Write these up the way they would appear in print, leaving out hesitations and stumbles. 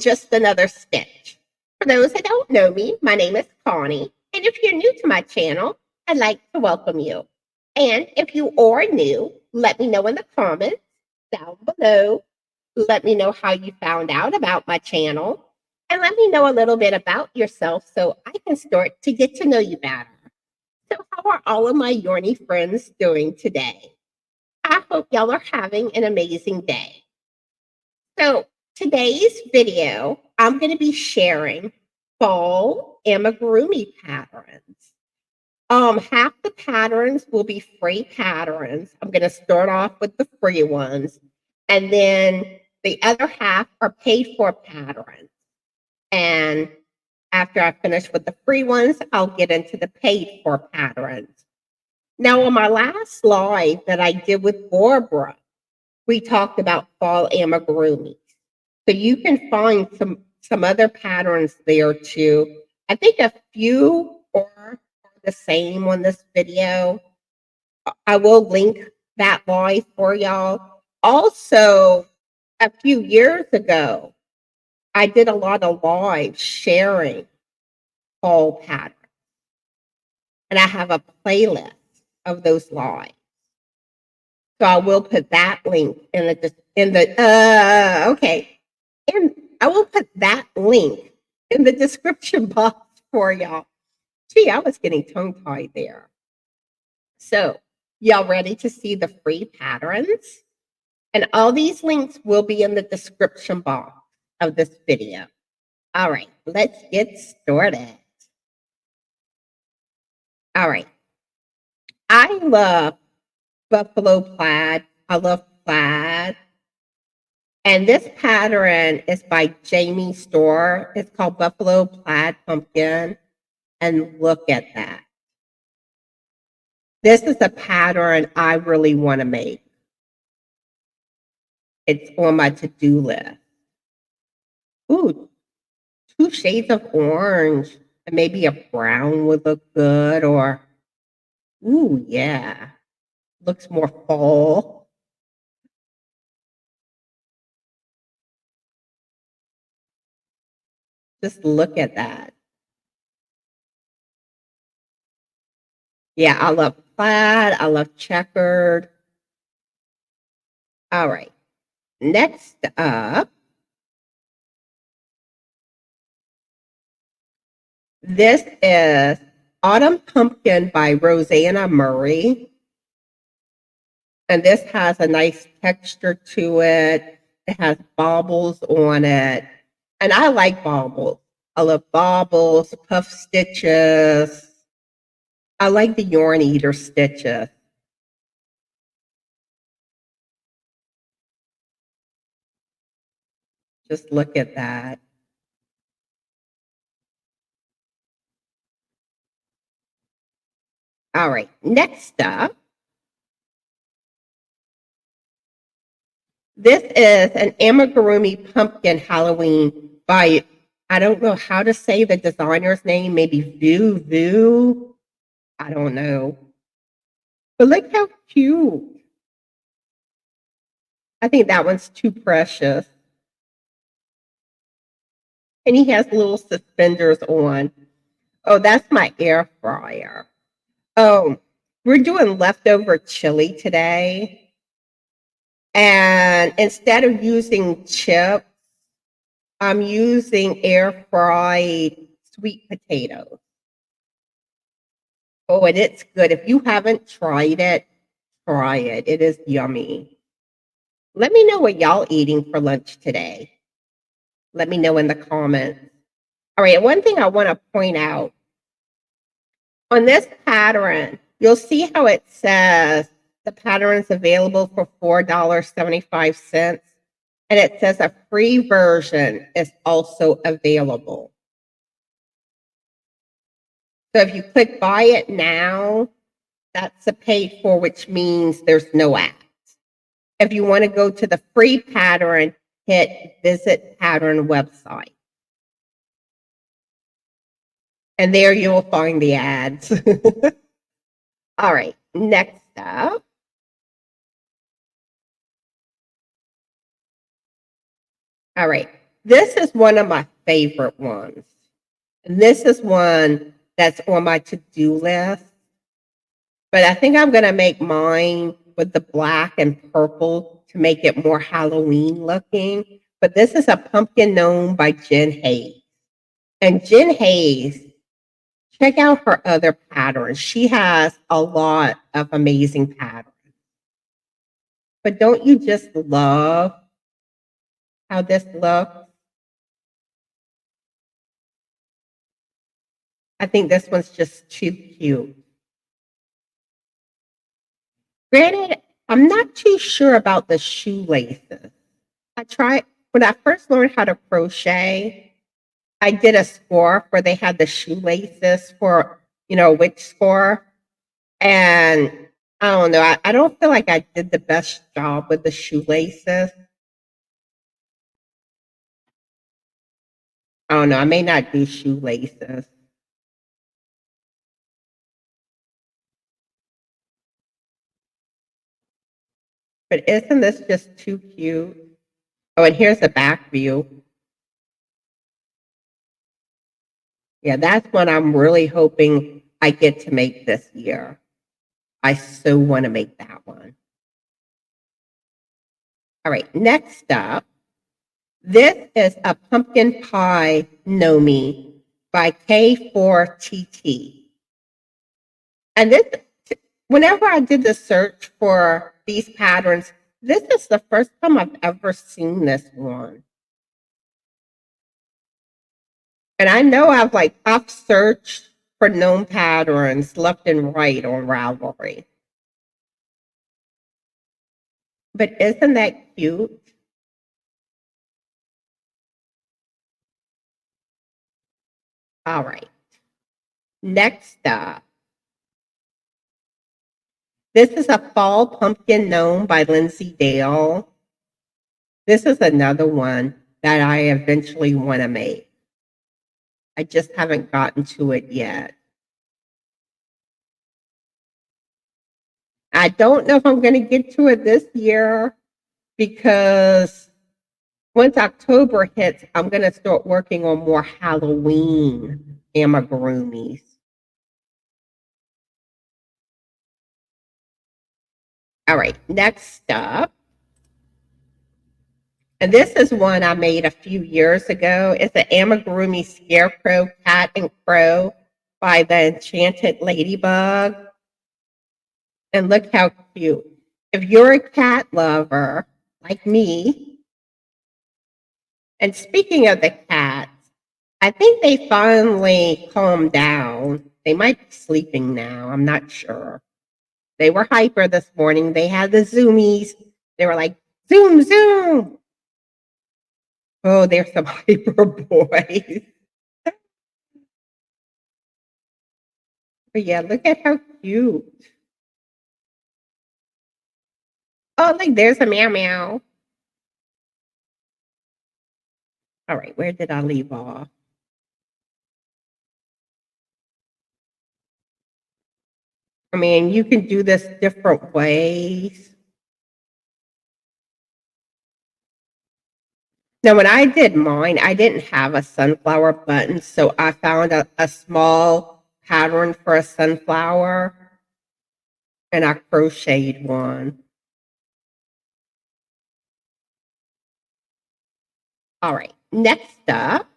just another stitch. For those that don't know me, my name is Connie, and if you're new to my channel, I'd like to welcome you. And if you are new, let me know in the comments down below. Let me know how you found out about my channel, and let me know a little bit about yourself so I can start to get to know you better. So how are all of my yarny friends doing today? I hope y'all are having an amazing day. So today's video, I'm going to be sharing fall amigurumi patterns. Half the patterns will be free patterns. I'm going to start off with the free ones, and then the other half are paid for patterns. And after I finish with the free ones, I'll get into the paid for patterns. Now, on my last live that I did with Barbara, we talked about fall amigurumi. So you can find some other patterns there too. I think a few are the same on this video. I will link that live for y'all. Also, a few years ago, I did a lot of lives sharing fall patterns. And I have a playlist of those lives. So I will put that link and I will put that link in the description box for y'all. Gee, I was getting tongue-tied there. So y'all ready to see the free patterns? And all these links will be in the description box of this video. All right, let's get started. All right. I love buffalo plaid. I love plaid. And this pattern is by Jamie Store. It's called Buffalo Plaid Pumpkin. And look at that. This is a pattern I really want to make. It's on my to-do list. Ooh, 2 shades of orange. And maybe a brown would look good. Or, ooh, yeah. Looks more fall. Just look at that. Yeah, I love plaid. I love checkered. All right. Next up, this is Autumn Pumpkin by Rosanna Murray. And this has a nice texture to it. It has baubles on it. And I like baubles. I love baubles, puff stitches. I like the yarn eater stitches. Just look at that. All right, next up. This is an Amigurumi Pumpkin Halloween by, I don't know how to say the designer's name, maybe Vu. I don't know. But look how cute. I think that one's too precious. And he has little suspenders on. Oh, that's my air fryer. Oh, we're doing leftover chili today. And instead of using chips, I'm using air fried sweet potatoes. Oh, and it's good. If you haven't tried it, try it. It is yummy. Let me know what y'all eating for lunch today. Let me know in the comments. All right, one thing I want to point out. On this pattern, you'll see how it says the pattern is available for $4.75. And it says a free version is also available. So if you click buy it now, that's a paid for, which means there's no ads. If you want to go to the free pattern, hit visit pattern website. And there you will find the ads. All right, next up. All right, This is one of my favorite ones. And this is one that's on my to-do list. But I think I'm going to make mine with the black and purple to make it more Halloween looking. But this is a pumpkin gnome by Jen Hayes. And Jen Hayes, check out her other patterns. She has a lot of amazing patterns. But don't you just love how this looks? I think this one's just too cute. Granted, I'm not too sure about the shoelaces. When I first learned how to crochet, I did a score where they had the shoelaces for, which score. And I don't know, I don't feel like I did the best job with the shoelaces. I don't know, I may not do shoelaces. But isn't this just too cute? Oh, and here's the back view. Yeah, that's one I'm really hoping I get to make this year. I so want to make that one. All right, next up, this is a pumpkin pie Nomi by K4TT. And this, whenever I did the search for these patterns, this is the first time I've ever seen this one. And I know I've searched for gnome patterns left and right on Ravelry. But isn't that cute? All right. Next up. This is a fall pumpkin gnome by Lindsay Dale. This is another one that I eventually want to make. I just haven't gotten to it yet. I don't know if I'm going to get to it this year because once October hits, I'm going to start working on more Halloween amigurumis. All right, next up. And this is one I made a few years ago. It's an amigurumi scarecrow, cat, and crow by the Enchanted Ladybug. And look how cute. If you're a cat lover like me, and speaking of the cats, I think they finally calmed down. They might be sleeping now. I'm not sure. They were hyper this morning. They had the zoomies. They were like, zoom, zoom. Oh, there's some hyper boys. But yeah, look at how cute. Oh, look, there's a meow meow. All right, where did I leave off? I mean, you can do this different ways. Now, when I did mine, I didn't have a sunflower button, so I found a small pattern for a sunflower, and I crocheted one. All right, next up.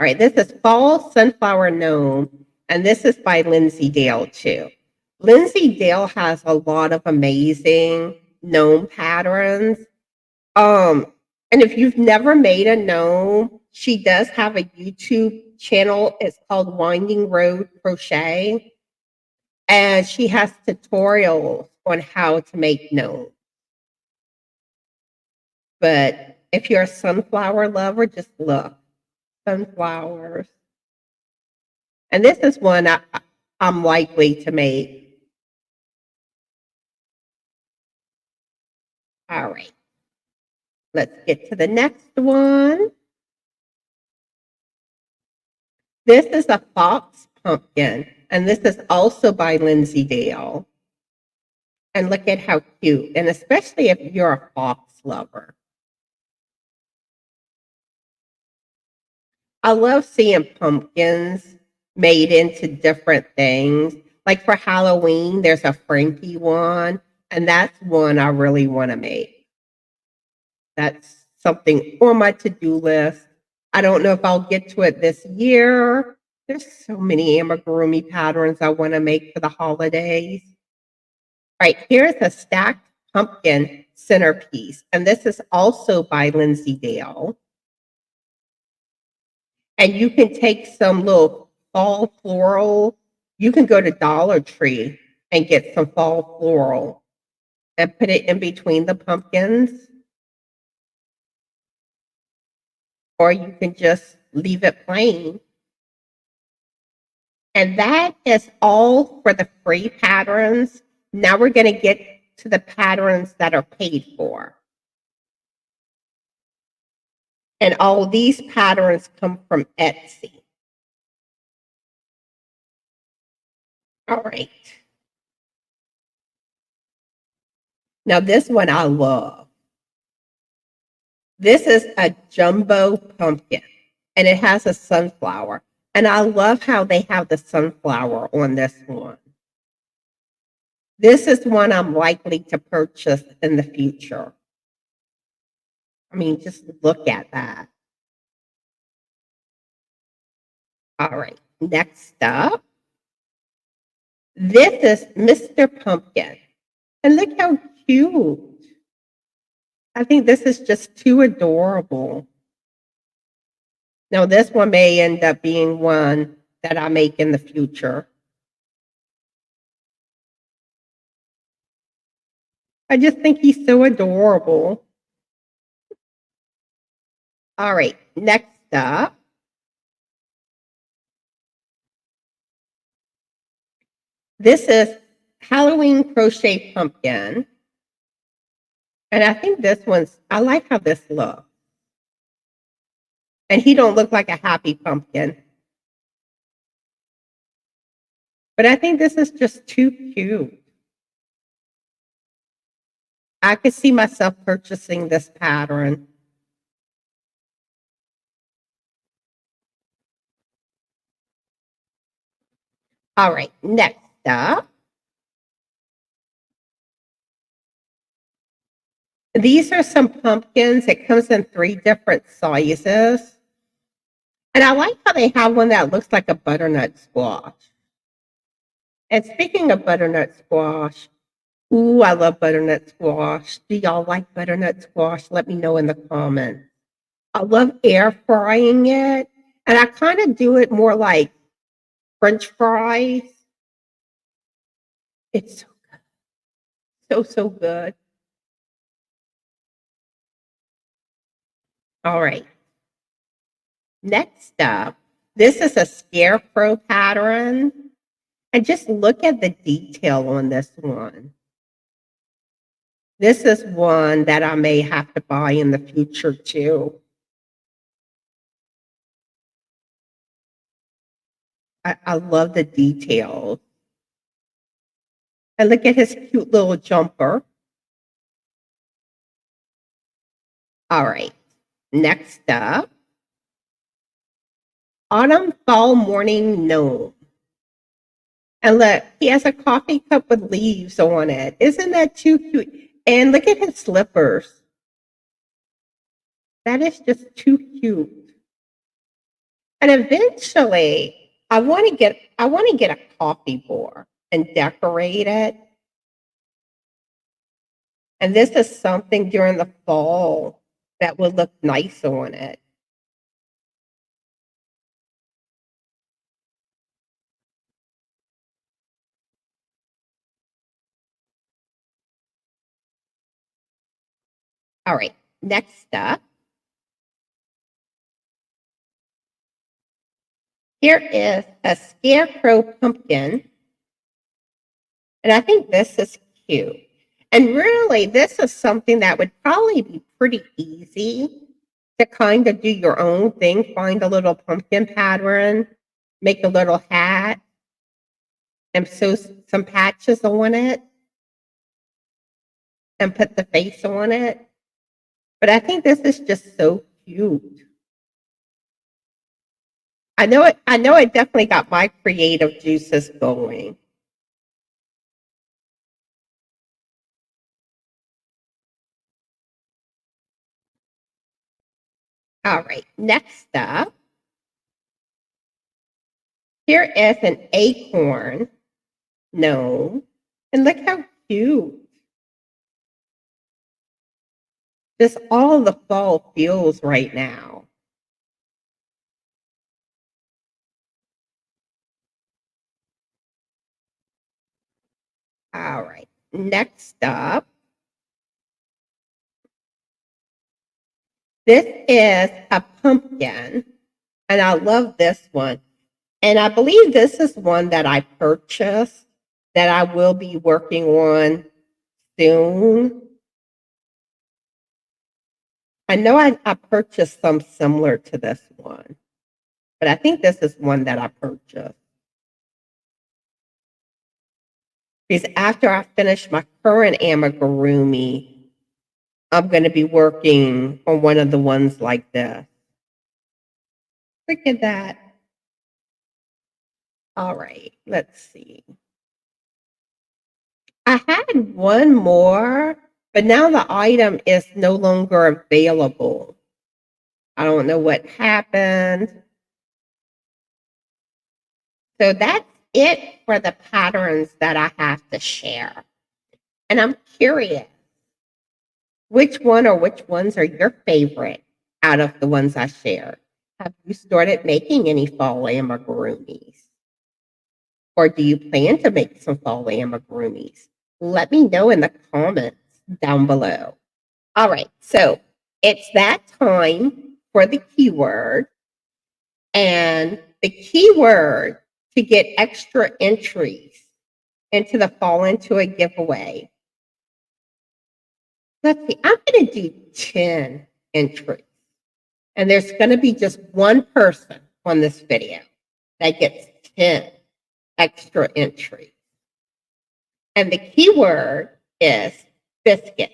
All right, this is Fall Sunflower Gnome, and this is by Lindsay Dale, too. Lindsay Dale has a lot of amazing gnome patterns. And if you've never made a gnome, she does have a YouTube channel. It's called Winding Road Crochet. And she has tutorials on how to make gnomes. But if you're a sunflower lover, just look. Sunflowers. And this is one I'm likely to make. All right. Let's get to the next one. This is a fox pumpkin, and this is also by Lindsay Dale. And look at how cute. And especially if you're a fox lover. I love seeing pumpkins made into different things. Like for Halloween, there's a Frankie one, and that's one I really want to make. That's something on my to-do list. I don't know if I'll get to it this year. There's so many amigurumi patterns I want to make for the holidays. All right, here's a stacked pumpkin centerpiece, and this is also by Lindsay Dale. And you can take some little fall floral. You can go to Dollar Tree and get some fall floral and put it in between the pumpkins. Or you can just leave it plain. And that is all for the free patterns. Now we're going to get to the patterns that are paid for. And all these patterns come from Etsy. All right. Now this one I love. This is a jumbo pumpkin, and it has a sunflower. And I love how they have the sunflower on this one. This is one I'm likely to purchase in the future. I mean, just look at that. All right, next up. This is Mr. Pumpkin. And look how cute. I think this is just too adorable. Now, this one may end up being one that I make in the future. I just think he's so adorable. All right, next up. This is Halloween Crochet Pumpkin. And I think this one's, I like how this looks. And he don't look like a happy pumpkin. But I think this is just too cute. I could see myself purchasing this pattern. All right, next up. These are some pumpkins. It comes in 3 different sizes. And I like how they have one that looks like a butternut squash. And speaking of butternut squash, ooh, I love butternut squash. Do y'all like butternut squash? Let me know in the comments. I love air frying it. And I kind of do it more like French fries. It's so good. So good. All right. Next up, this is a scarecrow pattern. And just look at the detail on this one. This is one that I may have to buy in the future too. I love the details. And look at his cute little jumper. All right, next up. Autumn Fall Morning Gnome. And look, he has a coffee cup with leaves on it. Isn't that too cute? And look at his slippers. That is just too cute. And eventually, I want to get a coffee board and decorate it. And this is something during the fall that would look nice on it. All right, next up. Here is a scarecrow pumpkin. And I think this is cute. And really, this is something that would probably be pretty easy to kind of do your own thing. Find a little pumpkin pattern, make a little hat, and sew some patches on it, and put the face on it. But I think this is just so cute. I know it definitely got my creative juices going. All right, next up, here is an acorn gnome. And look how cute. Just all the fall feels right now. All right, next up, this is a pumpkin, and I love this one. And I believe this is one that I purchased that I will be working on soon. I know I purchased some similar to this one, but I think this is one that I purchased. Because after I finish my current Amigurumi, I'm going to be working on one of the ones like this. Look at that. All right, let's see. I had one more, but now the item is no longer available. I don't know what happened. So that's it for the patterns that I have to share. And I'm curious, which one or which ones are your favorite out of the ones I shared? Have you started making any fall amigurumis? Or do you plan to make some fall amigurumis? Let me know in the comments down below. All right, so it's that time for the keyword. And the keyword to get extra entries into the Fall Into a giveaway. Let's see, I'm going to do 10 entries. And there's going to be just one person on this video that gets 10 extra entries. And the keyword is biscuit.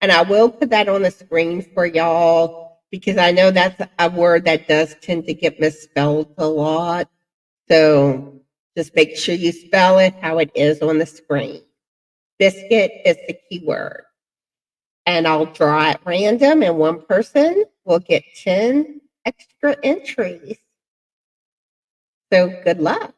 And I will put that on the screen for y'all because I know that's a word that does tend to get misspelled a lot. So just make sure you spell it how it is on the screen. Biscuit is the keyword. And I'll draw at random, and one person will get 10 extra entries. So good luck.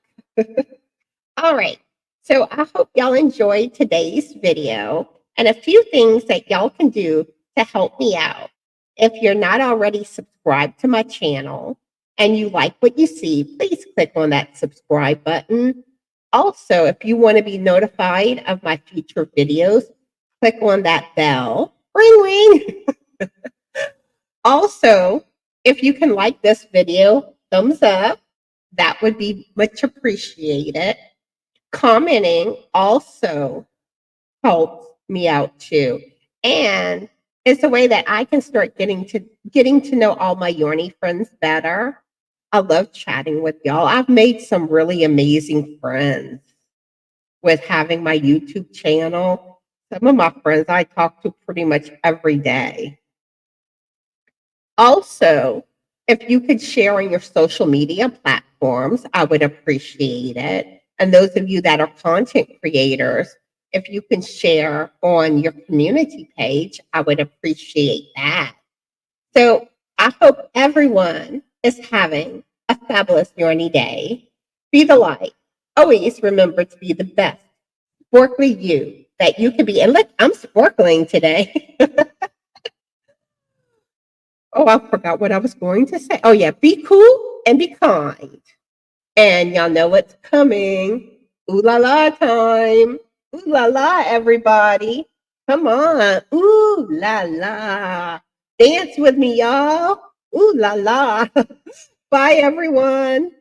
All right. So I hope y'all enjoyed today's video and a few things that y'all can do to help me out. If you're not already subscribed to my channel and you like what you see, please click on that subscribe button. Also, if you want to be notified of my future videos, click on that bell. Ring, ring. Also, if you can like this video, thumbs up. That would be much appreciated. Commenting also helps me out too. And it's a way that I can start getting to know all my Yarny friends better. I love chatting with y'all. I've made some really amazing friends with having my YouTube channel. Some of my friends I talk to pretty much every day. Also, if you could share on your social media platforms, I would appreciate it. And those of you that are content creators, if you can share on your community page, I would appreciate that. So I hope everyone is having a fabulous Yarny day. Be the light. Always remember to be the best sparkly you that you can be. And look, I'm sparkling today. Oh, I forgot what I was going to say. Oh, yeah. Be cool and be kind. And y'all know what's coming. Ooh la la time. Ooh la la, everybody. Come on. Ooh la la. Dance with me, y'all. Ooh la la. Bye, everyone.